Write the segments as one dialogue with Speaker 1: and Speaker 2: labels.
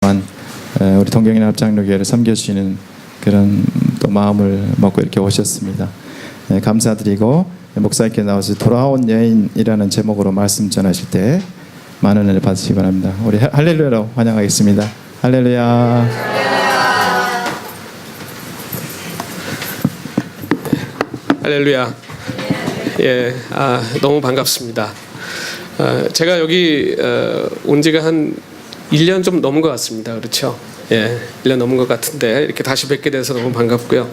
Speaker 1: 동안 우리 동경연합장로교회를 섬겨주시는 그런 또 마음을 먹고 이렇게 오셨습니다. 감사드리고 목사님께 나와서 돌아온 여인이라는 제목으로 말씀 전하실 때 많은 은혜를 받으시기 바랍니다. 우리 할렐루야로 환영하겠습니다. 할렐루야.
Speaker 2: 할렐루야. 예, 너무 반갑습니다. 제가 여기 온 지가 한 1년 좀 넘은 것 같습니다. 그렇죠? 예, 1년 넘은 것 같은데 이렇게 다시 뵙게 돼서 너무 반갑고요.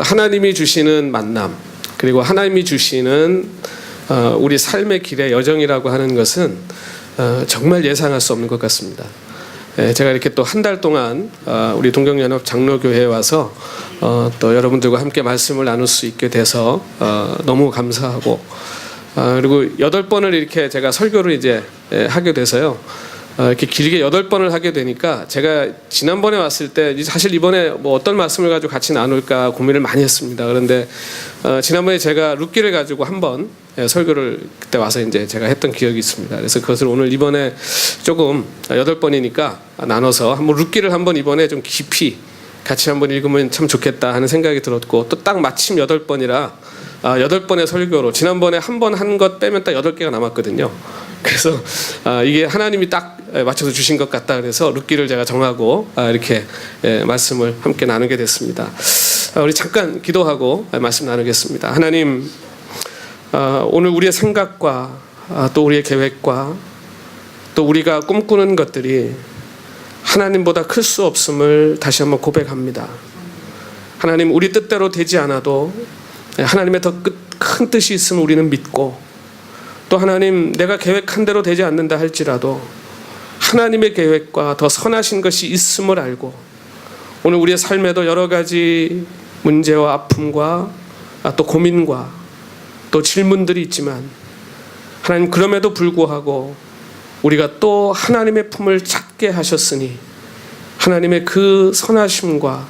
Speaker 2: 하나님이 주시는 만남, 그리고 하나님이 주시는 우리 삶의 길의 여정이라고 하는 것은 정말 예상할 수 없는 것 같습니다. 제가 이렇게 또 한 달 동안 우리 동경연합 장로교회에 와서 또 여러분들과 함께 말씀을 나눌 수 있게 돼서 너무 감사하고, 그리고 8번을 이렇게 제가 설교를 이제 하게 돼서요. 이렇게 길게 8번을 하게 되니까 제가 지난번에 왔을 때 사실 이번에 뭐 어떤 말씀을 가지고 같이 나눌까 고민을 많이 했습니다. 그런데 지난번에 제가 룻기를 가지고 한번 설교를 그때 와서 이제 제가 했던 기억이 있습니다. 그래서 그것을 오늘 이번에 조금 8번이니까 나눠서 한번 룻기를 한번 이번에 좀 깊이 같이 한번 읽으면 참 좋겠다 하는 생각이 들었고, 또 딱 마침 8번이라 8번의 설교로 지난번에 한 번 한 것 빼면 딱 8개가 남았거든요. 그래서 이게 하나님이 딱 맞춰서 주신 것 같다 그래서 룻기를 제가 정하고 이렇게 말씀을 함께 나누게 됐습니다. 우리 잠깐 기도하고 말씀 나누겠습니다. 하나님, 오늘 우리의 생각과 또 우리의 계획과 또 우리가 꿈꾸는 것들이 하나님보다 클 수 없음을 다시 한번 고백합니다. 하나님, 우리 뜻대로 되지 않아도 하나님의 더 큰 뜻이 있음을 우리는 믿고, 또 하나님, 내가 계획한 대로 되지 않는다 할지라도 하나님의 계획과 더 선하신 것이 있음을 알고, 오늘 우리의 삶에도 여러 가지 문제와 아픔과 또 고민과 또 질문들이 있지만, 하나님, 그럼에도 불구하고 우리가 또 하나님의 품을 찾게 하셨으니 하나님의 그 선하심과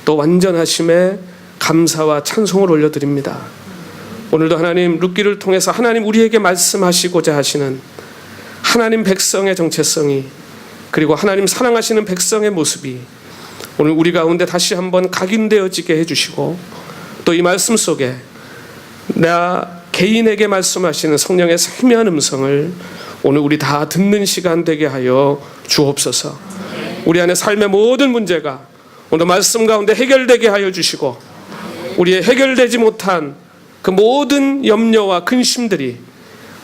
Speaker 2: 또 완전하심에 감사와 찬송을 올려드립니다. 오늘도 하나님, 룻기를 통해서 하나님 우리에게 말씀하시고자 하시는 하나님 백성의 정체성이, 그리고 하나님 사랑하시는 백성의 모습이 오늘 우리 가운데 다시 한번 각인되어지게 해주시고, 또 이 말씀 속에 나 개인에게 말씀하시는 성령의 세미한 음성을 오늘 우리 다 듣는 시간 되게 하여 주옵소서. 우리 안에 삶의 모든 문제가 오늘 말씀 가운데 해결되게 하여 주시고, 우리의 해결되지 못한 그 모든 염려와 근심들이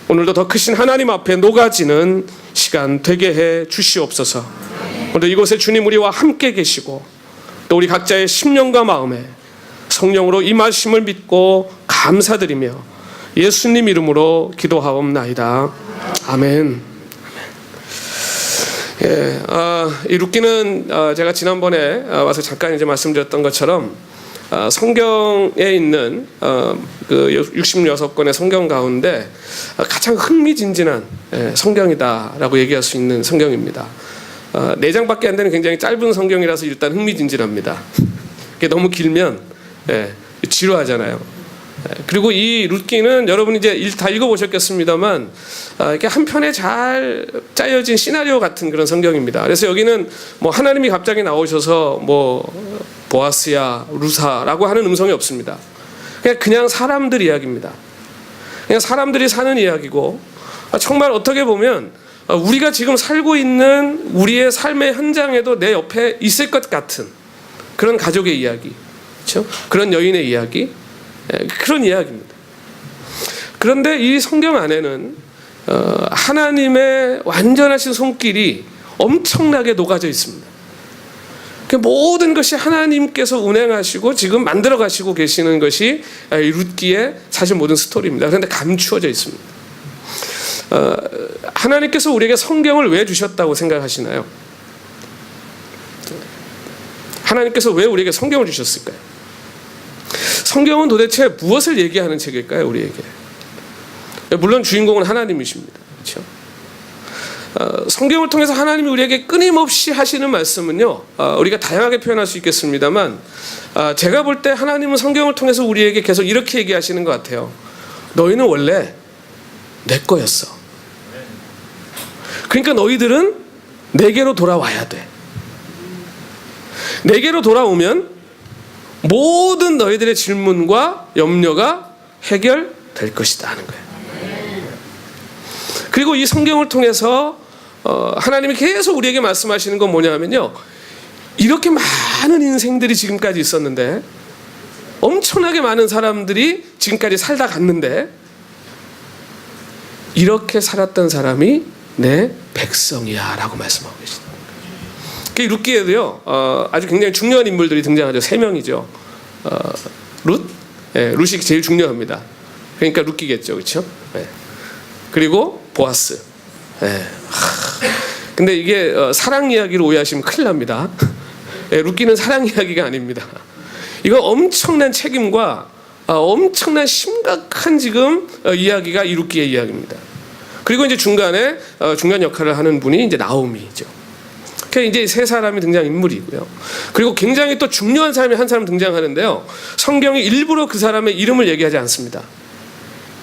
Speaker 2: 오늘도 더 크신 하나님 앞에 녹아지는 시간 되게 해 주시옵소서. 오늘 이곳에 주님 우리와 함께 계시고, 또 우리 각자의 심령과 마음에 성령으로 임하심을 믿고 감사드리며 예수님 이름으로 기도하옵나이다. 아멘. 예, 이 룻기는 제가 지난번에 와서 잠깐 이제 말씀드렸던 것처럼 성경에 있는 그 66권의 성경 가운데 가장 흥미진진한 성경이다라고 얘기할 수 있는 성경입니다. 4장밖에 안 되는 굉장히 짧은 성경이라서 일단 흥미진진합니다. 그게 너무 길면 지루하잖아요. 그리고 이 룻기는 여러분이 이제 다 읽어보셨겠습니다만 이렇게 한 편에 잘 짜여진 시나리오 같은 그런 성경입니다. 그래서 여기는 뭐 하나님이 갑자기 나오셔서 뭐 보아스야 루사라고 하는 음성이 없습니다. 그냥 사람들 이야기입니다. 그냥 사람들이 사는 이야기고, 정말 어떻게 보면 우리가 지금 살고 있는 우리의 삶의 현장에도 내 옆에 있을 것 같은 그런 가족의 이야기, 그렇죠? 그런 여인의 이야기, 그런 이야기입니다. 그런데 이 성경 안에는 하나님의 완전하신 손길이 엄청나게 녹아져 있습니다. 모든 것이 하나님께서 운행하시고 지금 만들어 가시고 계시는 것이 룻기의 사실 모든 스토리입니다. 그런데 감추어져 있습니다. 하나님께서 우리에게 성경을 왜 주셨다고 생각하시나요? 하나님께서 왜 우리에게 성경을 주셨을까요? 성경은 도대체 무엇을 얘기하는 책일까요, 우리에게? 물론 주인공은 하나님이십니다. 그렇죠? 성경을 통해서 하나님이 우리에게 끊임없이 하시는 말씀은요, 우리가 다양하게 표현할 수 있겠습니다만, 제가 볼 때 하나님은 성경을 통해서 우리에게 계속 이렇게 얘기하시는 것 같아요. 너희는 원래 내 거였어. 그러니까 너희들은 내게로 돌아와야 돼. 내게로 돌아오면 모든 너희들의 질문과 염려가 해결될 것이다 하는 거예요. 그리고 이 성경을 통해서 하나님이 계속 우리에게 말씀하시는 건 뭐냐 하면요, 이렇게 많은 인생들이 지금까지 있었는데, 엄청나게 많은 사람들이 지금까지 살다 갔는데, 이렇게 살았던 사람이 내 백성이야 라고 말씀하고 계시다. 룻기에도요, 아주 굉장히 중요한 인물들이 등장하죠. 3명이죠. 룻, 룻이 제일 중요합니다. 그러니까 룻기겠죠, 그렇죠? 그리고 보아스. 근데 이게 사랑 이야기로 오해하시면 큰일 납니다. 룻기는 사랑 이야기가 아닙니다. 이건 엄청난 책임과 엄청난 심각한 지금 이야기가 이 룻기의 이야기입니다. 그리고 이제 중간에 중간 역할을 하는 분이 이제 나오미죠. 그러니까 이제 세 사람이 등장 인물이고요. 그리고 굉장히 또 중요한 사람이 한 사람 등장하는데요. 성경이 일부러 그 사람의 이름을 얘기하지 않습니다.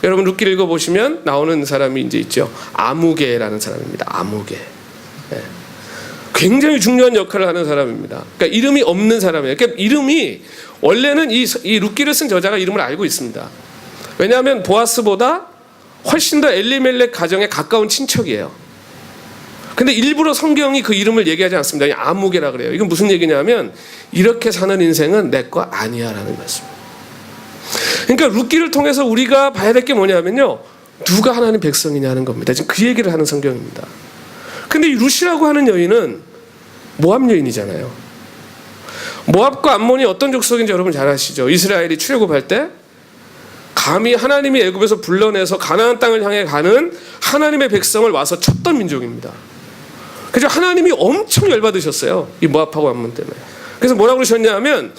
Speaker 2: 여러분 룻기를 읽어보시면 나오는 사람이 이제 있죠. 아무개라는 사람입니다. 아무개. 굉장히 중요한 역할을 하는 사람입니다. 그러니까 이름이 없는 사람이에요. 그러니까 이름이 원래는 이 룻기를 쓴 저자가 이름을 알고 있습니다. 왜냐하면 보아스보다 훨씬 더 엘리멜렉 가정에 가까운 친척이에요. 근데 일부러 성경이 그 이름을 얘기하지 않습니다. 그냥 아무개라 그래요. 이건 무슨 얘기냐면 이렇게 사는 인생은 내 거 아니야 라는 말씀입니다. 그러니까 룻기를 통해서 우리가 봐야 될 게 뭐냐면요, 누가 하나님 백성이냐는 겁니다. 지금 그 얘기를 하는 성경입니다. 근데 이 룻이라고 하는 여인은 모압 여인이잖아요. 모압과 암몬이 어떤 족속인지 여러분 잘 아시죠? 이스라엘이 출애굽할 때 감히 하나님이 애굽에서 불러내서 가나안 땅을 향해 가는 하나님의 백성을 와서 쳤던 민족입니다. 그래서 하나님이 엄청 열받으셨어요, 이 모압하고 암몬 때문에. 그래서 뭐라고 그러셨냐면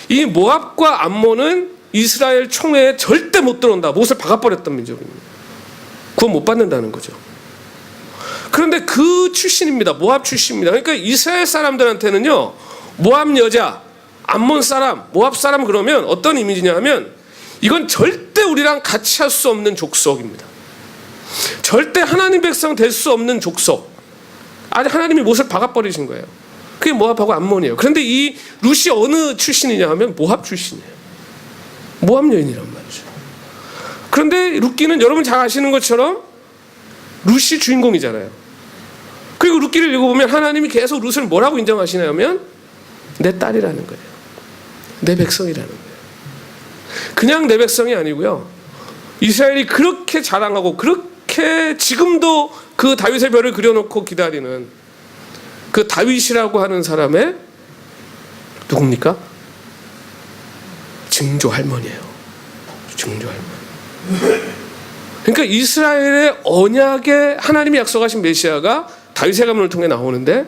Speaker 2: 이 모압과 암몬은 이스라엘 총회에 절대 못 들어온다, 못을 박아버렸던 민족입니다. 구원 못 받는다는 거죠. 그런데 그 출신입니다. 모압 출신입니다. 그러니까 이스라엘 사람들한테는요, 모압 여자, 암몬 사람, 모압 사람 그러면 어떤 이미지냐 하면 이건 절대 우리랑 같이 할 수 없는 족속입니다. 절대 하나님 백성 될 수 없는 족속. 아직 하나님이 못을 박아버리신 거예요. 그게 모압하고 암몬이에요. 그런데 이 룻이 어느 출신이냐 하면 모압 출신이에요. 모압 여인이란 말이죠. 그런데 룻기는 여러분 잘 아시는 것처럼 룻이 주인공이잖아요. 그리고 룻기를 읽어보면 하나님이 계속 룻을 뭐라고 인정하시냐면 내 딸이라는 거예요. 내 백성이라는 거예요. 그냥 내 백성이 아니고요, 이스라엘이 그렇게 자랑하고 그렇게 지금도 그 다윗의 별을 그려놓고 기다리는 그 다윗이라고 하는 사람의 누굽니까? 증조 할머니예요. 증조 할머니. 그러니까 이스라엘의 언약에 하나님이 약속하신 메시아가 다윗의 가문을 통해 나오는데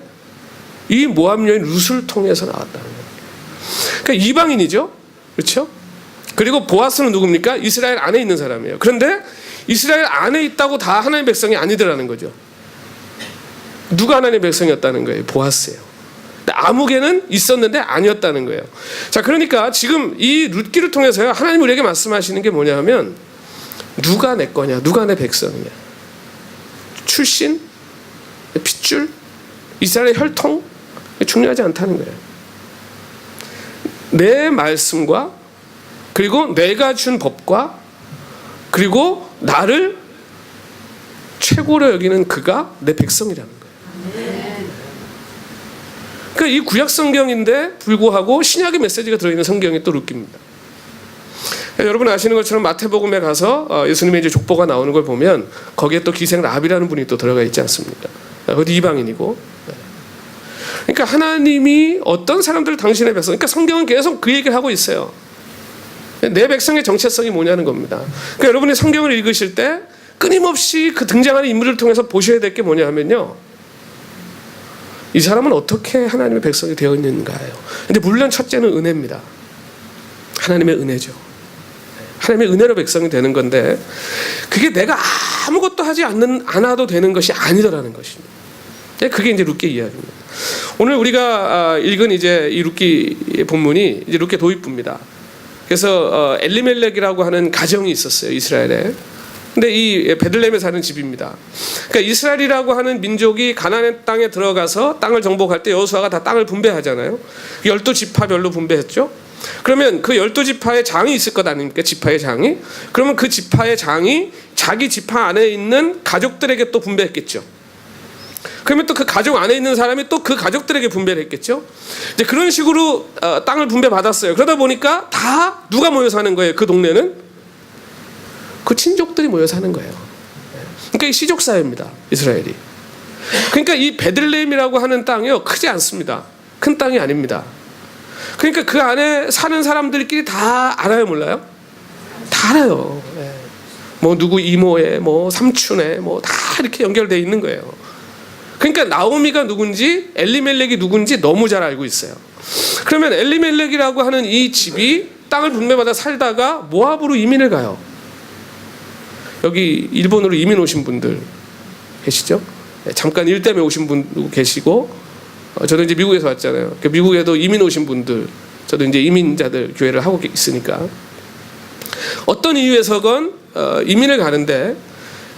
Speaker 2: 이 모압 여인 룻을 통해서 나왔다는 거예요. 그러니까 이방인이죠, 그렇죠? 그리고 보아스는 누굽니까? 이스라엘 안에 있는 사람이에요. 그런데 이스라엘 안에 있다고 다 하나님의 백성이 아니더라는 거죠. 누가 하나님의 백성이었다는 거예요? 보아스예요. 아무개는 있었는데 아니었다는 거예요. 자, 그러니까 지금 이 룻기를 통해서요, 하나님 우리에게 말씀하시는 게 뭐냐 하면 누가 내 거냐, 누가 내 백성이냐, 출신, 핏줄, 이스라엘의 혈통, 중요하지 않다는 거예요. 내 말씀과 그리고 내가 준 법과 그리고 나를 최고로 여기는 그가 내 백성이라는 거예요. 그러니까 이 구약 성경인데 불구하고 신약의 메시지가 들어있는 성경이 또 룻기입니다. 여러분 아시는 것처럼 마태복음에 가서 예수님의 이제 족보가 나오는 걸 보면 거기에 또 기생 라합이라는 분이 또 들어가 있지 않습니까? 어디 이방인이고. 그러니까 하나님이 어떤 사람들을 당신의 백성, 그러니까 성경은 계속 그 얘기를 하고 있어요. 내 백성의 정체성이 뭐냐는 겁니다. 그러니까 여러분이 성경을 읽으실 때 끊임없이 그 등장하는 인물을 통해서 보셔야 될 게 뭐냐 하면요, 이 사람은 어떻게 하나님의 백성이 되어 있는가요. 근데 물론 첫째는 은혜입니다. 하나님의 은혜죠. 하나님의 은혜로 백성이 되는 건데 그게 내가 아무것도 하지 않아도 되는 것이 아니더라는 것입니다. 그게 이제 룻기 이야기입니다. 오늘 우리가 읽은 이제 이 룻기 본문이 이제 룻기 도입부입니다. 그래서 엘리멜렉이라고 하는 가정이 있었어요, 이스라엘에. 근데 이 베들레헴에 사는 집입니다. 그러니까 이스라엘이라고 하는 민족이 가나안 땅에 들어가서 땅을 정복할 때 여호수아가 다 땅을 분배하잖아요. 12지파별로 분배했죠. 그러면 그 12지파의 장이 있을 것 아닙니까? 지파의 장이. 그러면 그 지파의 장이 자기 지파 안에 있는 가족들에게 또 분배했겠죠. 그러면 또 그 가족 안에 있는 사람이 또 그 가족들에게 분배를 했겠죠. 이제 그런 식으로 땅을 분배받았어요. 그러다 보니까 다 누가 모여 사는 거예요? 그 동네는 그 친족들이 모여 사는 거예요. 그러니까 이 시족 사회입니다, 이스라엘이. 그러니까 이 베들레헴이라고 하는 땅이요, 크지 않습니다. 큰 땅이 아닙니다. 그러니까 그 안에 사는 사람들끼리 다 알아요, 몰라요? 다 알아요. 뭐 누구 이모에, 뭐 삼촌에, 뭐 다 이렇게 연결되어 있는 거예요. 그러니까 나오미가 누군지, 엘리멜렉이 누군지 너무 잘 알고 있어요. 그러면 엘리멜렉이라고 하는 이 집이 땅을 분배받아 살다가 모압으로 이민을 가요. 여기 일본으로 이민 오신 분들 계시죠? 잠깐 일 때문에 오신 분 계시고, 저도 이제 미국에서 왔잖아요. 미국에도 이민 오신 분들, 저도 이제 이민자들 교회를 하고 있으니까 어떤 이유에서건 이민을 가는데,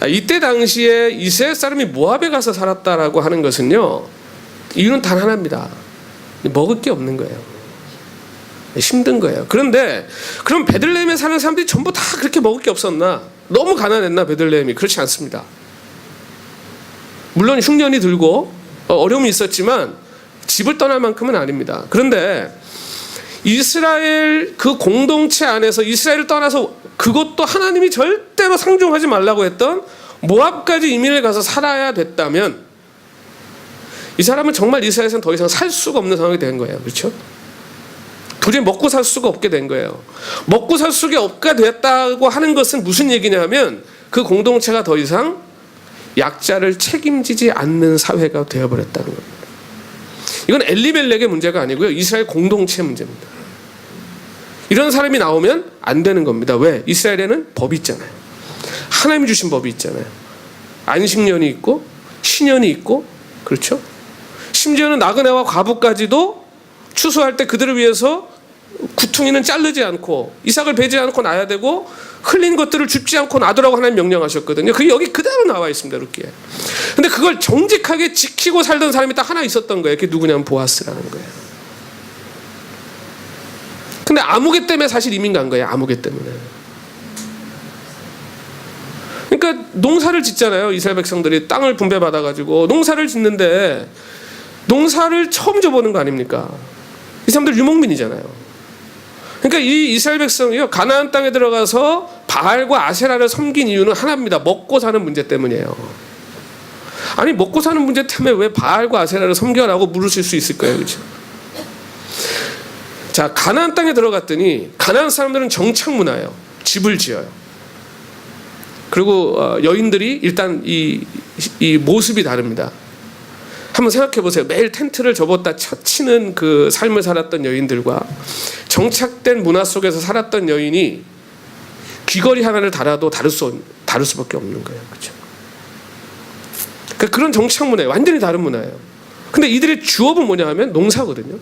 Speaker 2: 이때 당시에 이스라엘 사람이 모압에 가서 살았다라고 하는 것은요, 이유는 단 하나입니다. 먹을 게 없는 거예요. 힘든 거예요. 그런데 그럼 베들레헴에 사는 사람들이 전부 다 그렇게 먹을 게 없었나? 너무 가난했나 베들레헴이? 그렇지 않습니다. 물론 흉년이 들고 어려움이 있었지만 집을 떠날 만큼은 아닙니다. 그런데 이스라엘 그 공동체 안에서 이스라엘을 떠나서 그것도 하나님이 절대로 상종하지 말라고 했던 모압까지 이민을 가서 살아야 됐다면 이 사람은 정말 이스라엘에서는 더 이상 살 수가 없는 상황이 된 거예요. 그렇죠? 도저히 먹고 살 수가 없게 된 거예요. 먹고 살 수가 없게 됐다고 하는 것은 무슨 얘기냐면 그 공동체가 더 이상 약자를 책임지지 않는 사회가 되어버렸다는 겁니다. 이건 엘리멜렉의 문제가 아니고요, 이스라엘 공동체 문제입니다. 이런 사람이 나오면 안 되는 겁니다. 왜? 이스라엘에는 법이 있잖아요. 하나님이 주신 법이 있잖아요. 안식년이 있고 신년이 있고, 그렇죠? 심지어는 나그네와 과부까지도 추수할 때 그들을 위해서 구퉁이는 자르지 않고 이삭을 베지 않고 놔야 되고 흘린 것들을 줍지 않고 놔두라고 하나님 명령하셨거든요. 그게 여기 그대로 나와 있습니다. 이렇게. 근데 그걸 정직하게 지키고 살던 사람이 딱 하나 있었던 거예요. 그게 누구냐면 보아스라는 거예요. 근데 아무개 때문에 사실 이민 간 거예요. 아무개 때문에. 그러니까 농사를 짓잖아요. 이스라엘 백성들이 땅을 분배받아가지고 농사를 짓는데 농사를 처음 줘보는 거 아닙니까? 이 사람들 유목민이잖아요. 그러니까 이 이스라엘 백성이요, 가나안 땅에 들어가서 바알과 아세라를 섬긴 이유는 하나입니다. 먹고 사는 문제 때문이에요. 아니, 먹고 사는 문제 때문에 왜 바알과 아세라를 섬겨라고 물으실 수 있을 거예요. 그렇죠? 자, 가나안 땅에 들어갔더니 가나안 사람들은 정착 문화예요. 집을 지어요. 그리고 여인들이 일단 이 모습이 다릅니다. 한번 생각해 보세요. 매일 텐트를 접었다 치는 그 삶을 살았던 여인들과 정착된 문화 속에서 살았던 여인이 귀걸이 하나를 달아도 다를 수밖에 없는 거예요. 그렇죠? 그러니까 그런 정착 문화예요. 완전히 다른 문화예요. 근데 이들의 주업은 뭐냐 하면 농사거든요.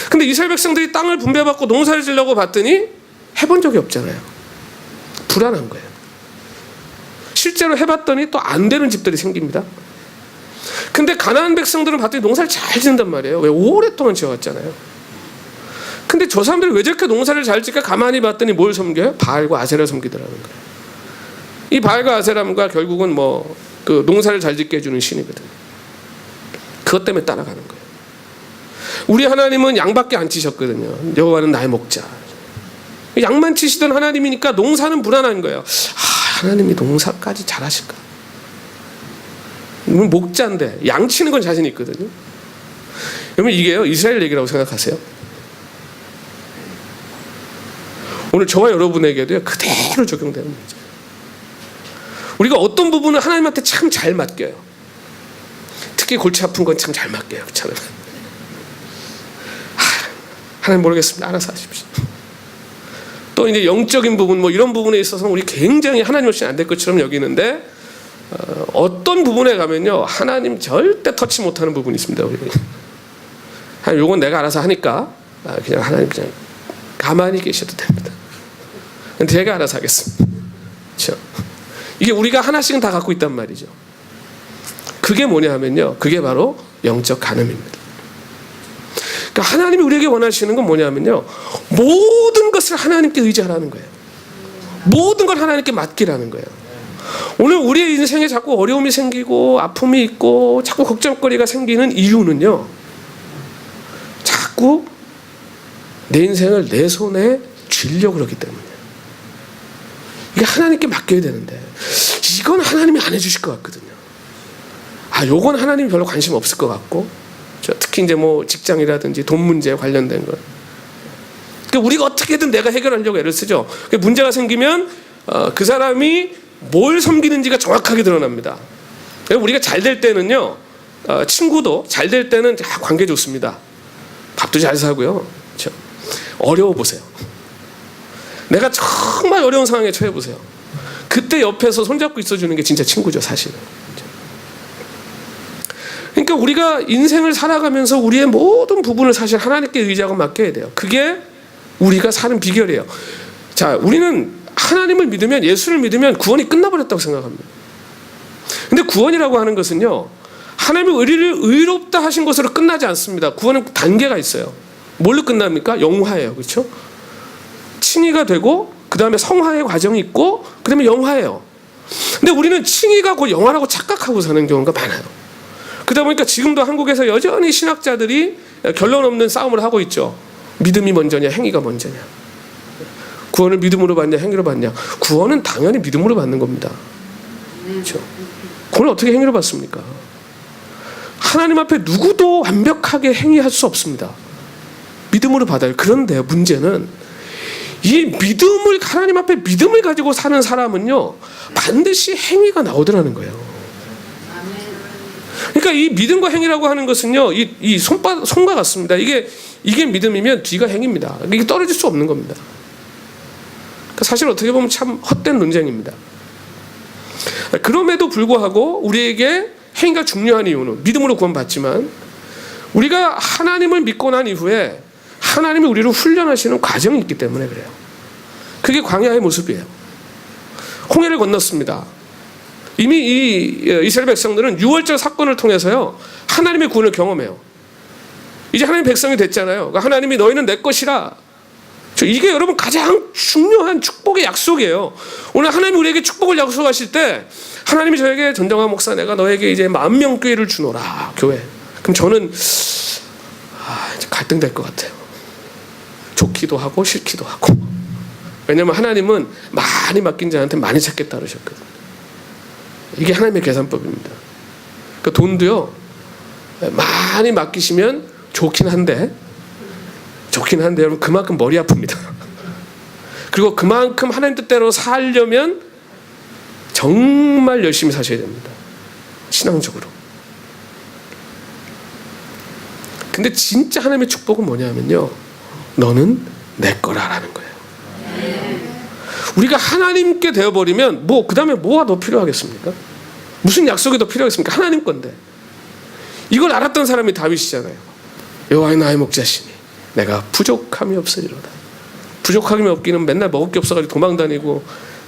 Speaker 2: 근데 이스라엘 백성들이 땅을 분배받고 농사를 지려고 봤더니 해본 적이 없잖아요. 불안한 거예요. 실제로 해봤더니 또 안 되는 집들이 생깁니다. 근데 가나안 백성들은 봤더니 농사를 잘 짓는단 말이에요. 왜? 오랫동안 지어왔잖아요. 근데 저 사람들이 왜 저렇게 농사를 잘 짓까 가만히 봤더니 뭘 섬겨요? 바알과 아세라를 섬기더라는 거예요. 이 바알과 아세라가 결국은 뭐 그 농사를 잘 짓게 해주는 신이거든요. 그것 때문에 따라가는 거예요. 우리 하나님은 양밖에 안 치셨거든요. 여호와는 나의 목자. 양만 치시던 하나님이니까 농사는 불안한 거예요. 하나님이 농사까지 잘하실까? 목자인데 양 치는 건 자신 있거든요. 그러면 이게요, 이스라엘 얘기라고 생각하세요. 오늘 저와 여러분에게도요, 그대로 적용되는 거죠. 우리가 어떤 부분을 하나님한테 참 잘 맡겨요. 특히 골치 아픈 건 참 잘 맡겨요. 그렇잖아요. 하나님 모르겠습니다. 알아서 하십시오. 또 이제 영적인 부분, 뭐 이런 부분에 있어서 우리 굉장히 하나님 없이 안 될 것처럼 여기는데, 어떤 부분에 가면요, 하나님 절대 터치 못하는 부분이 있습니다. 우리 하나님, 요건 내가 알아서 하니까 그냥 하나님 그냥 가만히 계셔도 됩니다. 제가 알아서 하겠습니다. 그렇죠? 이게 우리가 하나씩은 다 갖고 있단 말이죠. 그게 뭐냐 하면요, 그게 바로 영적 간음입니다. 그러니까 하나님이 우리에게 원하시는 건 뭐냐면요, 모든 것을 하나님께 의지하라는 거예요. 모든 걸 하나님께 맡기라는 거예요. 오늘 우리의 인생에 자꾸 어려움이 생기고 아픔이 있고 자꾸 걱정거리가 생기는 이유는요, 자꾸 내 인생을 내 손에 쥐려고 그러기 때문이에요. 이게 하나님께 맡겨야 되는데 이건 하나님이 안 해주실 것 같거든요. 요건 하나님이 별로 관심 없을 것 같고, 특히 이제 뭐 직장이라든지 돈 문제에 관련된 거. 그러니까 우리가 어떻게든 내가 해결하려고 애를 쓰죠. 문제가 생기면 그 사람이 뭘 섬기는지가 정확하게 드러납니다. 우리가 잘 될 때는요, 친구도 잘 될 때는 관계 좋습니다. 밥도 잘 사고요. 그렇죠? 어려워 보세요. 내가 정말 어려운 상황에 처해 보세요. 그때 옆에서 손잡고 있어주는 게 진짜 친구죠, 사실은. 그러니까 우리가 인생을 살아가면서 우리의 모든 부분을 사실 하나님께 의지하고 맡겨야 돼요. 그게 우리가 사는 비결이에요. 자, 우리는 하나님을 믿으면, 예수를 믿으면 구원이 끝나버렸다고 생각합니다. 근데 구원이라고 하는 것은요, 하나님이 우리를 의롭다 하신 것으로 끝나지 않습니다. 구원은 단계가 있어요. 뭘로 끝납니까? 영화예요. 그렇죠? 칭의가 되고 그 다음에 성화의 과정이 있고 그 다음에 영화예요. 근데 우리는 칭의가 곧 영화라고 착각하고 사는 경우가 많아요. 그러다 보니까 지금도 한국에서 여전히 신학자들이 결론 없는 싸움을 하고 있죠. 믿음이 먼저냐 행위가 먼저냐. 구원을 믿음으로 받냐 행위로 받냐. 구원은 당연히 믿음으로 받는 겁니다. 그렇죠? 구원을 어떻게 행위로 받습니까? 하나님 앞에 누구도 완벽하게 행위할 수 없습니다. 믿음으로 받아요. 그런데 문제는 이 믿음을, 하나님 앞에 믿음을 가지고 사는 사람은요, 반드시 행위가 나오더라는 거예요. 그러니까 이 믿음과 행위라고 하는 것은요, 이 손과 같습니다. 이게 믿음이면 뒤가 행위입니다. 이게 떨어질 수 없는 겁니다. 그러니까 사실 어떻게 보면 참 헛된 논쟁입니다. 그럼에도 불구하고 우리에게 행위가 중요한 이유는, 믿음으로 구원받지만 우리가 하나님을 믿고 난 이후에 하나님이 우리를 훈련하시는 과정이 있기 때문에 그래요. 그게 광야의 모습이에요. 홍해를 건넜습니다. 이미 이 이스라엘 백성들은 유월절 사건을 통해서요, 하나님의 구원을 경험해요. 이제 하나님 백성이 됐잖아요. 그러니까 하나님이 너희는 내 것이라. 이게 여러분 가장 중요한 축복의 약속이에요. 오늘 하나님이 우리에게 축복을 약속하실 때, 하나님이 저에게 전정환 목사, 내가 너에게 이제 10,000명 교회를 주노라, 교회. 그럼 저는 이제 갈등될 것 같아요. 좋기도 하고 싫기도 하고. 왜냐하면 하나님은 많이 맡긴 자한테 많이 찾겠다 그러셨거든요. 이게 하나님의 계산법입니다. 그 돈도요, 많이 맡기시면 좋긴 한데 여러분 그만큼 머리 아픕니다. 그리고 그만큼 하나님 뜻대로 살려면 정말 열심히 사셔야 됩니다. 신앙적으로. 근데 진짜 하나님의 축복은 뭐냐면요, 너는 내 거라라는 거예요. 우리가 하나님께 되어버리면 그 다음에 뭐가 더 필요하겠습니까? 무슨 약속이 더 필요하겠습니까? 하나님 건데. 이걸 알았던 사람이 다윗이잖아요. 여호와의 나의 목자시니 내가 부족함이 없으리로다. 부족함이 없기는 맨날 먹을 게 없어가지고 도망다니고,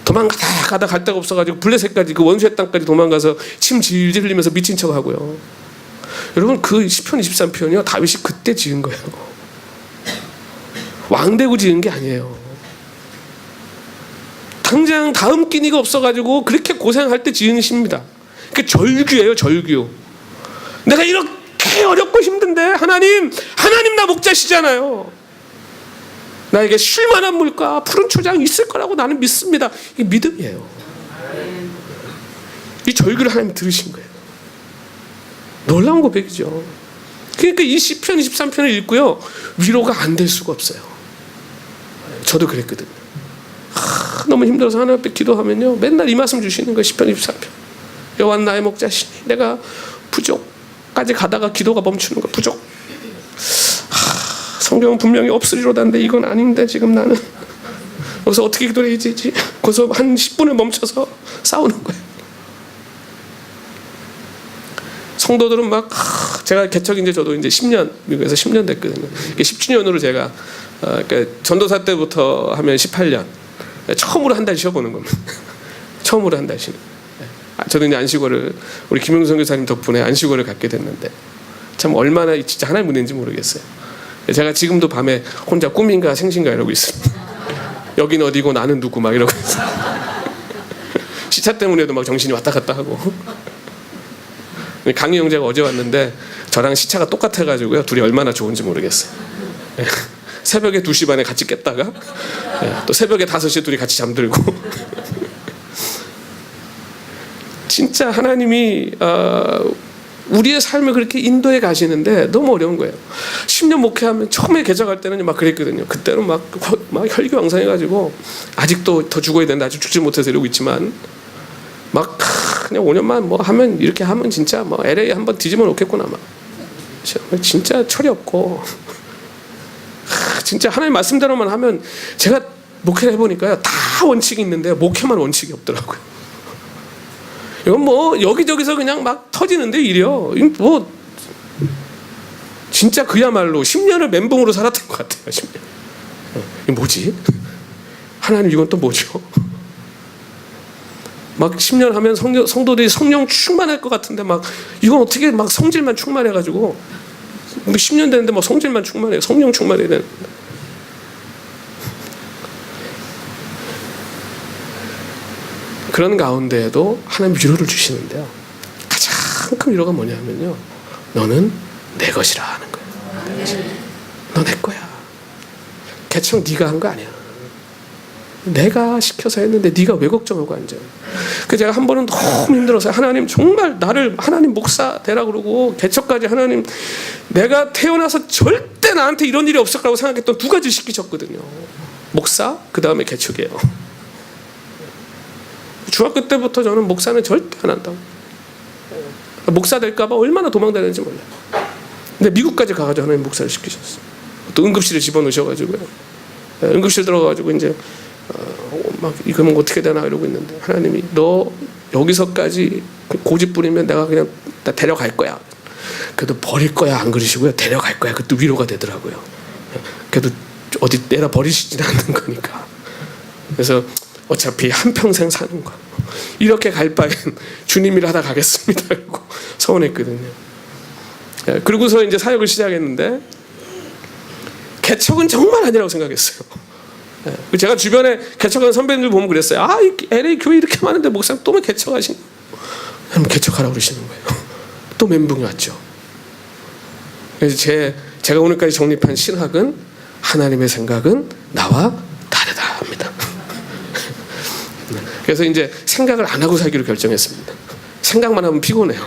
Speaker 2: 도망가다 갈 데가 없어가지고 블레셋까지, 그 원수의 땅까지 도망가서 침 질질 흘리면서 미친 척하고요. 여러분, 그 시편 23편이요, 다윗이 그때 지은 거예요. 왕되고 지은 게 아니에요. 당장 다음 끼니가 없어가지고 그렇게 고생할 때 지은 시입니다. 그게 절규예요, 절규. 내가 이렇게 어렵고 힘든데 하나님 나 목자시잖아요. 나에게 쉴만한 물과 푸른 초장 있을 거라고 나는 믿습니다. 이게 믿음이에요. 이 절규를 하나님 들으신 거예요. 놀라운 고백이죠. 그러니까 이 시편 23편을 읽고요, 위로가 안 될 수가 없어요. 저도 그랬거든요. 너무 힘들어서 하나님 앞에 기도하면요, 맨날 이 말씀 주시는 거예요. 시편 24편. 여호와 나의 목자시니 내가 부족까지 가다가 기도가 멈추는 거예요. 부족. 성경은 분명히 없으리로다는데 이건 아닌데 지금 나는 여기서 어떻게 기도해야 되지? 거기서 한 10분을 멈춰서 싸우는 거예요. 성도들은 막 제가 개척 이제 저도 이제 10년, 미국에서 10년 됐거든요. 10주년으로 제가 그러니까 전도사 때부터 하면 18년 처음으로 한 달 쉬어보는 겁니다. 처음으로 한다 하시는. 저는 이제 안식월을 우리 김용선 교사님 덕분에 안식월을 갖게 됐는데 참 얼마나 진짜 하나님 은혜인지 모르겠어요. 제가 지금도 밤에 혼자 꿈인가 생신가 이러고 있습니다. 여긴 어디고 나는 누구 막 이러고 있어요. 시차 때문에도 막 정신이 왔다 갔다 하고. 강희 형제가 어제 왔는데 저랑 시차가 똑같아가지고요. 둘이 얼마나 좋은지 모르겠어요. 새벽에 2시 반에 같이 깼다가 또 새벽에 5시에 둘이 같이 잠들고. 진짜 하나님이 우리의 삶을 그렇게 인도해 가시는데 너무 어려운 거예요. 10년 목회하면 처음에 개척할 때는 막 그랬거든요. 그때는 막 혈기왕성해가지고 아직도 더 죽어야 되는데 아직 죽지 못해서 이러고 있지만 막 그냥 5년만 뭐 하면 이렇게 하면 진짜 뭐 LA 한번 뒤집어 놓겠구나 막 진짜 철이 없고 진짜 하나님 말씀대로만 하면 제가 목회를 해보니까요 다 원칙이 있는데 목회만 원칙이 없더라고요. 이건 뭐 여기저기서 그냥 막 터지는데 일이요. 뭐 진짜 그야말로 10년을 멘붕으로 살았던 것 같아요. 10년. 이게 뭐지? 하나님 이건 또 뭐죠? 막 10년 하면 성도들이 성령 충만할 것 같은데 막 이건 어떻게 막 성질만 충만해가지고 10년 됐는데 뭐 성질만 충만해요. 성령 충만해야 되는데. 그런 가운데에도 하나님 위로를 주시는데요. 가장 큰 위로가 뭐냐면요. 너는 내 것이라 하는 거예요. 너 내 거야. 개척 네가 한 거 아니야. 내가 시켜서 했는데 네가 왜 걱정하고 앉아. 그 제가 한 번은 너무 힘들어서 하나님 정말 나를 하나님 목사 되라 그러고 개척까지 하나님 내가 태어나서 절대 나한테 이런 일이 없을 거라고 생각했던 2가지 시키셨거든요. 목사 그 다음에 개척이에요. 중학교 때부터 저는 목사는 절대 안 한다고. 목사 될까봐 얼마나 도망다니는지 몰라요. 근데 미국까지 가가지고 하나님 목사를 시키셨어요. 또 응급실에 집어넣으셔가지고요. 응급실 들어가가지고 이제 막 이거는 어떻게 되나 이러고 있는데 하나님이 너 여기서까지 고집 부리면 내가 그냥 나 데려갈 거야. 그래도 버릴 거야 안 그러시고요. 데려갈 거야. 그것도 위로가 되더라고요. 그래도 어디 내다 버리시지는 않는 거니까. 그래서 어차피 한평생 사는 거 이렇게 갈 바엔 주님이라 하다 가겠습니다 그러고 서운했거든요. 그러고서 이제 사역을 시작했는데 개척은 정말 아니라고 생각했어요. 제가 주변에 개척하는 선배님들 보면 그랬어요. 아, LA 교회 이렇게 많은데 목사님 또 왜 개척하시나? 개척하라고 그러시는 거예요. 또 멘붕이 왔죠. 그래서 제가 오늘까지 정립한 신학은 하나님의 생각은 나와 다르다 합니다. 그래서 이제 생각을 안 하고 살기로 결정했습니다. 생각만 하면 피곤해요.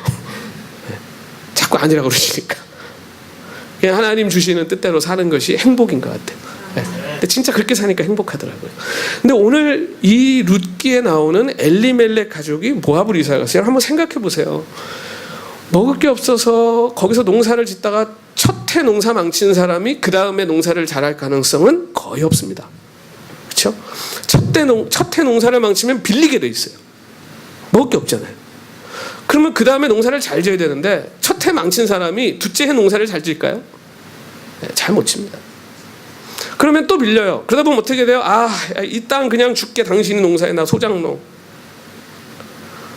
Speaker 2: 자꾸 아니라고 그러시니까. 그냥 하나님 주시는 뜻대로 사는 것이 행복인 것 같아요. 근데 진짜 그렇게 사니까 행복하더라고요. 근데 오늘 이 룻기에 나오는 엘리멜렉 가족이 모압으로 이사 갔어요. 한번 생각해 보세요. 먹을 게 없어서 거기서 농사를 짓다가 첫 해 농사 망친 사람이 그 다음에 농사를 잘할 가능성은 거의 없습니다. 그렇죠? 첫 해 농사를 망치면 빌리게 돼 있어요. 먹을 게 없잖아요. 그러면 그 다음에 농사를 잘 지어야 되는데 첫 해 망친 사람이 둘째 해 농사를 잘 지을까요? 네, 잘 못 칩니다. 그러면 또 밀려요. 그러다 보면 어떻게 돼요? 아, 이 땅 그냥 줄게. 당신이 농사해. 나 소장농.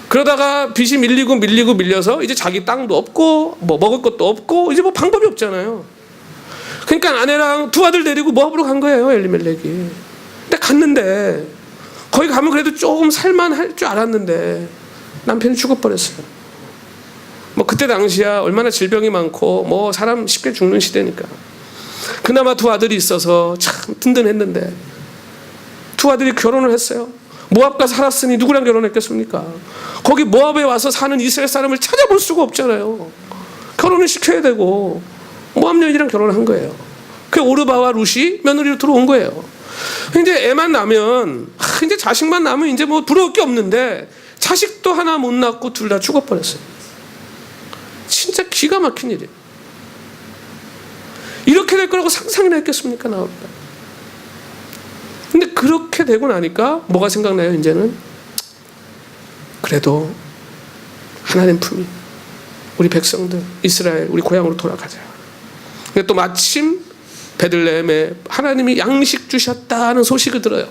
Speaker 2: 그러다가 빚이 밀려서 이제 자기 땅도 없고 뭐 먹을 것도 없고 이제 뭐 방법이 없잖아요. 그러니까 아내랑 2 아들 데리고 모압으로 간 거예요. 엘리멜렉이. 근데 갔는데 거기 가면 그래도 조금 살만할 줄 알았는데 남편이 죽어버렸어요. 뭐 그때 당시야 얼마나 질병이 많고 뭐 사람 쉽게 죽는 시대니까. 그나마 2 아들이 있어서 참 든든했는데 2 아들이 결혼을 했어요. 모압 가서 살았으니 누구랑 결혼했겠습니까? 거기 모압에 와서 사는 이스라엘 사람을 찾아볼 수가 없잖아요. 결혼을 시켜야 되고 모압 여인이랑 결혼을 한 거예요. 그 오르바와 룻이 며느리로 들어온 거예요. 이제 애만 나면 이제 자식만 나면 이제 뭐 부러울 게 없는데 자식도 하나 못 낳고 둘 다 죽어버렸어요. 진짜 기가 막힌 일이에요. 이렇게 될 거라고 상상이나 했겠습니까? 나옵니다. 근데 그렇게 되고 나니까 뭐가 생각나요? 이제는 그래도 하나님 품이 우리 백성들 이스라엘 우리 고향으로 돌아가자. 근데 또 마침 베들레헴에 하나님이 양식 주셨다는 소식을 들어요.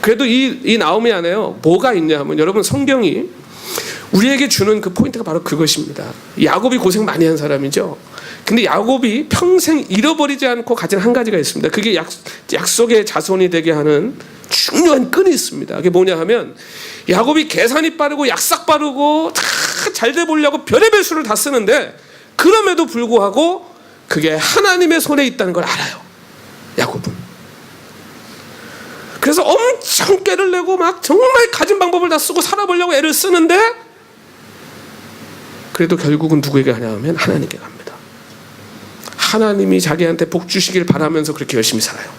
Speaker 2: 그래도 이 나오미 안에요 뭐가 있냐 하면 여러분 성경이 우리에게 주는 그 포인트가 바로 그것입니다. 야곱이 고생 많이 한 사람이죠. 근데 야곱이 평생 잃어버리지 않고 가진 한 가지가 있습니다. 그게 약속의 자손이 되게 하는 중요한 끈이 있습니다. 그게 뭐냐 하면 야곱이 계산이 빠르고 약삭 빠르고 다 잘 돼 보려고 별의별 수를 다 쓰는데 그럼에도 불구하고 그게 하나님의 손에 있다는 걸 알아요. 야곱은. 그래서 엄청 깨를 내고 막 정말 가진 방법을 다 쓰고 살아보려고 애를 쓰는데 그래도 결국은 누구에게 가냐면 하나님께 갑니다. 하나님이 자기한테 복 주시길 바라면서 그렇게 열심히 살아요.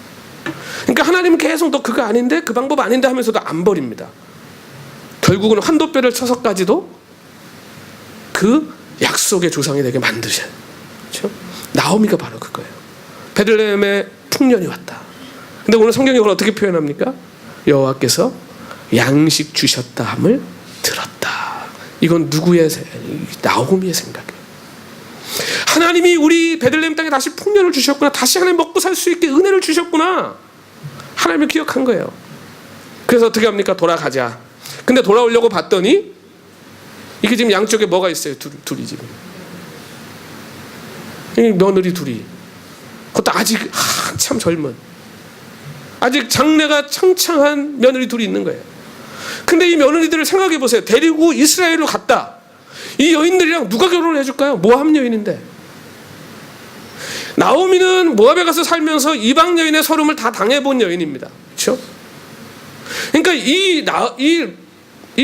Speaker 2: 그러니까 하나님은 계속 너 그거 아닌데 그 방법 아닌데 하면서도 안 버립니다. 결국은 환도뼈를 쳐서까지도 그 약속의 조상이 되게 만드셔요. 그렇죠? 나오미가 바로 그거예요. 베들레헴에 풍년이 왔다. 근데 오늘 성경이 그걸 어떻게 표현합니까? 여호와께서 양식 주셨다 함을 들었다. 이건 누구의 나오미의 생각이에요. 하나님이 우리 베들레헴 땅에 다시 풍년을 주셨구나. 다시 하나님 먹고 살 수 있게 은혜를 주셨구나. 하나님을 기억한 거예요. 그래서 어떻게 합니까? 돌아가자. 근데 돌아오려고 봤더니 이게 지금 양쪽에 뭐가 있어요? 둘이 지금. 며느리 둘이. 그것도 아직 한참 젊은. 아직 장래가 창창한 며느리 둘이 있는 거예요. 근데 이 며느리들을 생각해 보세요. 데리고 이스라엘로 갔다. 이 여인들이랑 누가 결혼을 해줄까요? 모압 여인인데. 나오미는 모압에 가서 살면서 이방 여인의 서름을 다 당해본 여인입니다. 그렇죠? 그러니까 이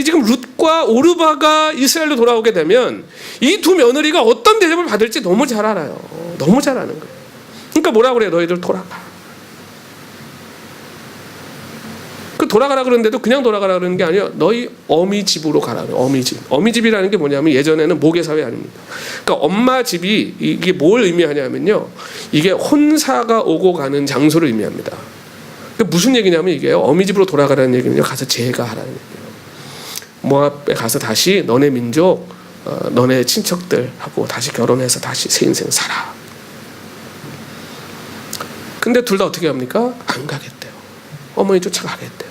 Speaker 2: 지금 룻과 오르바가 이스라엘로 돌아오게 되면 이 두 며느리가 어떤 대접을 받을지 너무 잘 알아요. 너무 잘 아는 거예요. 그러니까 뭐라 그래요? 너희들 돌아가. 그 돌아가라 그러는데도 그냥 돌아가라 그러는 게 아니에요. 너희 어미 집으로 가라 그래요. 어미 집. 어미 집이라는 게 뭐냐면 예전에는 모계 사회 아닙니까? 그러니까 엄마 집이 이게 뭘 의미하냐면요. 이게 혼사가 오고 가는 장소를 의미합니다. 무슨 얘기냐면 이게요. 어미 집으로 돌아가라는 얘기는요. 가서 제가하라는 얘기예요. 모압에 가서 다시 너네 민족, 너네 친척들하고 다시 결혼해서 다시 새 인생 살아. 근데 둘 다 어떻게 합니까? 안 가겠대요. 어머니 쫓아가겠대요.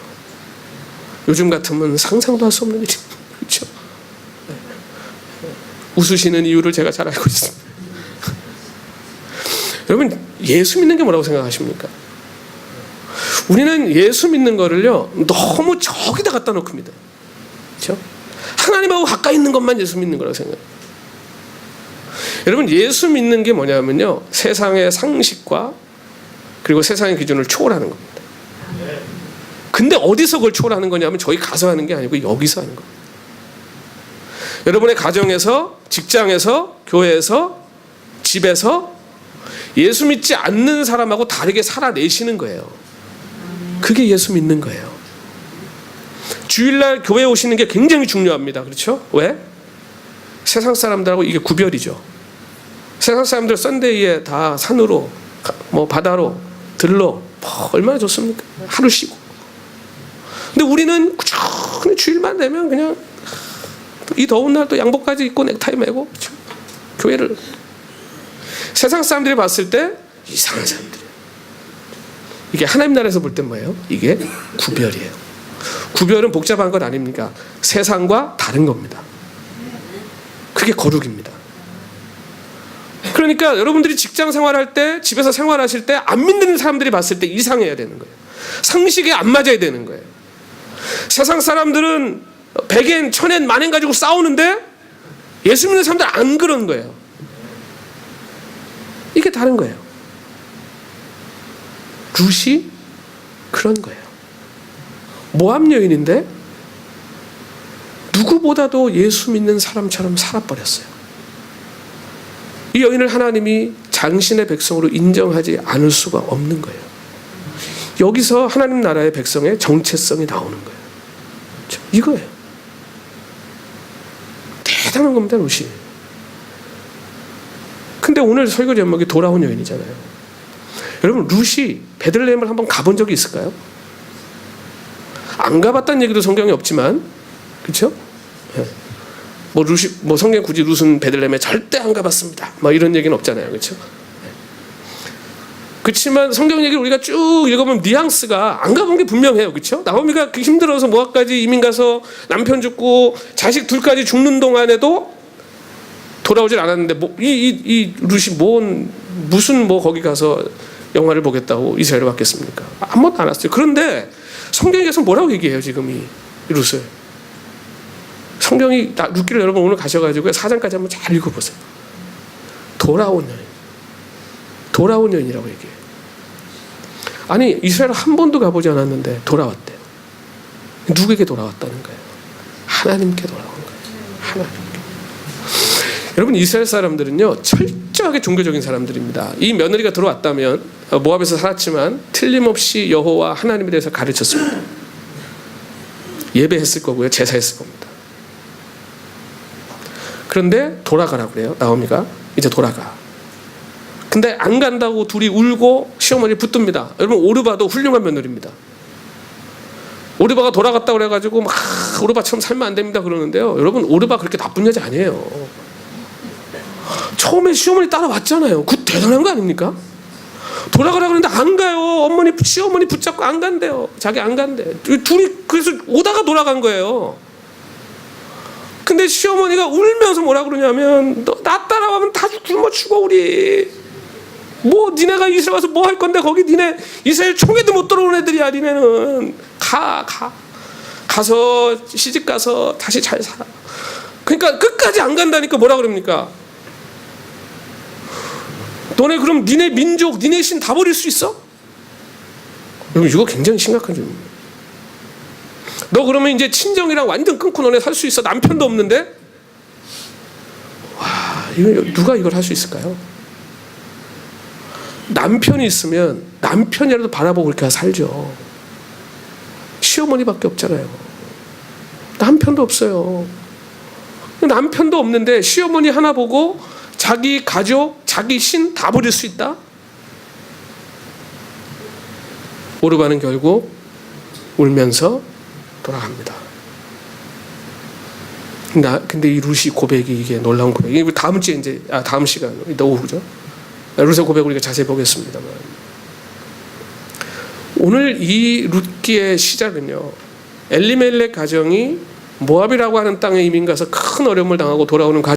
Speaker 2: 요즘 같으면 상상도 할 수 없는 일이 그렇죠? 웃으시는 이유를 제가 잘 알고 있습니다. 여러분 예수 믿는 게 뭐라고 생각하십니까? 우리는 예수 믿는 거를요 너무 저기다 갖다 놓습니다. 그렇죠? 하나님하고 가까이 있는 것만 예수 믿는 거라고 생각해요. 여러분 예수 믿는 게 뭐냐면요 세상의 상식과 그리고 세상의 기준을 초월하는 겁니다. 근데 어디서 그걸 초월하는 거냐면 저희 가서 하는 게 아니고 여기서 하는 겁니다. 여러분의 가정에서, 직장에서, 교회에서, 집에서 예수 믿지 않는 사람하고 다르게 살아내시는 거예요. 그게 예수 믿는 거예요. 주일날 교회 오시는 게 굉장히 중요합니다. 그렇죠? 왜? 세상 사람들하고 이게 구별이죠. 세상 사람들 썬데이에 다 산으로 뭐 바다로 들러 얼마나 좋습니까? 하루 쉬고. 근데 우리는 꾸준히 주일만 되면 그냥 이 더운 날 또 양복까지 입고 넥타이 매고 그렇죠? 교회를 세상 사람들이 봤을 때 이상한 사람들이에요. 이게 하나님 나라에서 볼 때 뭐예요? 이게 구별이에요. 구별은 복잡한 것 아닙니까? 세상과 다른 겁니다. 그게 거룩입니다. 그러니까 여러분들이 직장 생활할 때 집에서 생활하실 때 안 믿는 사람들이 봤을 때 이상해야 되는 거예요. 상식에 안 맞아야 되는 거예요. 세상 사람들은 100엔, 1000엔, 10,000엔 가지고 싸우는데 예수 믿는 사람들 안 그런 거예요. 이게 다른 거예요. 룻이 그런 거예요. 모압 여인인데 누구보다도 예수 믿는 사람처럼 살아버렸어요. 이 여인을 하나님이 당신의 백성으로 인정하지 않을 수가 없는 거예요. 여기서 하나님 나라의 백성의 정체성이 나오는 거예요. 이거예요. 대단한 겁니다, 룻이. 근데 오늘 설교 제목이 돌아온 여인이잖아요. 여러분 룻이 베들레헴을 한번 가본 적이 있을까요? 안 가봤다는 얘기도 성경에 없지만, 그렇죠? 뭐 룻이 뭐 성경 굳이 룻은 베들레헴에 절대 안 가봤습니다. 뭐 이런 얘기는 없잖아요, 그렇죠? 그렇지만 성경 얘기를 우리가 쭉 읽어보면 뉘앙스가 안 가본 게 분명해요. 그렇죠? 나오미가 그 힘들어서 모압까지 이민 가서 남편 죽고 자식 둘까지 죽는 동안에도 돌아오질 않았는데 이 룻이 무슨 거기 가서 영화를 보겠다고 이스라엘을 왔겠습니까? 아무것도 안 왔어요. 그런데 성경에서 뭐라고 얘기해요 지금 이 룻을? 성경이 룻기를 여러분 오늘 가셔가지고 4장까지 한번 잘 읽어보세요. 돌아온 여인이라고 얘기해요. 아니 이스라엘 한 번도 가보지 않았는데 돌아왔대요. 누구에게 돌아왔다는 거예요? 하나님께 돌아온 거예요. 하나님께. 여러분 이스라엘 사람들은요 철저하게 종교적인 사람들입니다. 이 며느리가 들어왔다면 모압에서 살았지만 틀림없이 여호와 하나님에 대해서 가르쳤습니다. 예배했을 거고요, 제사했을 겁니다. 그런데 돌아가라고 그래요. 나오미가 이제 돌아가. 근데 안 간다고 둘이 울고 시어머니 붙듭니다. 여러분 오르바도 훌륭한 며느리입니다. 오르바가 돌아갔다고 그래가지고 막 오르바처럼 살면 안 됩니다 그러는데요. 여러분 오르바 그렇게 나쁜 여자 아니에요. 처음에 시어머니 따라왔잖아요. 그 대단한 거 아닙니까? 돌아가라 그러는데 안 가요. 시어머니 붙잡고 안 간대요. 자기 안 간대. 둘이 그래서 오다가 돌아간 거예요. 근데 시어머니가 울면서 뭐라 그러냐면 너 나 따라가면 다 굶어 죽어 우리. 니네가 이스라엘 와서 뭐 할 건데 거기 니네 이스라엘 총에도 못 들어오는 애들이야. 니네는 가서 시집 가서 다시 잘 살아. 그러니까 끝까지 안 간다니까 뭐라 그럽니까? 너네 그럼 니네 민족 니네 신 다 버릴 수 있어? 여러분 이거 굉장히 심각한 점입니다. 너 그러면 이제 친정이랑 완전 끊고 너네 살 수 있어? 남편도 없는데? 와, 누가 이걸 할 수 있을까요? 남편이 있으면 남편이라도 바라보고 그렇게 살죠. 시어머니밖에 없잖아요. 남편도 없어요. 남편도 없는데 시어머니 하나 보고 자기 가족, 자기 신 다 버릴 수 있다? 오르바는 결국 울면서 돌아갑니다. 근데 이 룻이 고백이 이게 놀라운 고백이 다음 주에 이제 다음 시간 이따 오후죠. 룻의 고백을 우리가 자세히 보겠습니다만 오늘 이 룻기의 시작은요 엘리멜렉 가정이 모압이라고 하는 땅에 이민 가서 큰 어려움을 당하고 돌아오는